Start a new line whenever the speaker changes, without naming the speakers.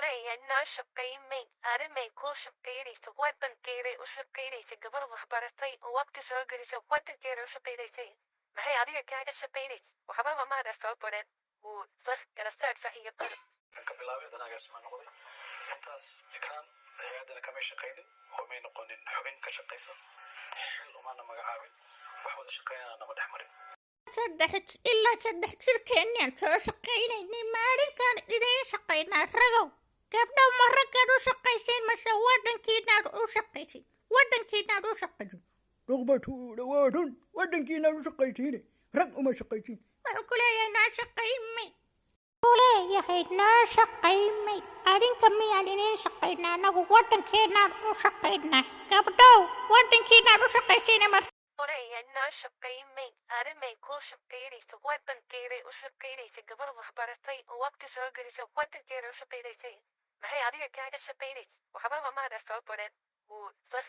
Orayana shaqaymay arrimay ku shaqaynayso waddankeeda u shaqaynaysa gabar waxbaratay oo waqti soo gelisay waddankeeda u shaqaynaysay maxay adiga kaaga shaqaynaysa waxbaba maada soo baran wuu saf kala saar iyo qar
ka bilaabay danaagaas ma noqday intaas ikaan hay'adana kama shaqaynin oo may noqonin xubin ka shaqaysa xil umana magacaabin wax wada shaqaynana nama dhex marin
saddex jirkeenaan soo shaqaynaynay maalinkaan idiin shaqaynaa ragow gabdhow ma raggaad u shaqaysiin mase waddankiinaad u shaqaysiin
رغبته لوارن ودنكينا وشقيتيني رق وما شقيتين
wuxuu ku leeyahay noo shaqaymay wuxuu leeyahay noo shaqaymay adinka miyaan idiin shaqaynaa anagu waddankeenaan u shaqaynaa gabdhow waddankiinaad u shaqaysiina mar
orayana shaqaymay arrimay ku shaqaynaysa waddankeeda u shaqaynaysa gabar waxbaratay oo waqti soo gelisay waddankeeda u shaqaynaysay maxay adiga kaaga shaqaynaysa waxbaba maada soo baran wuu saf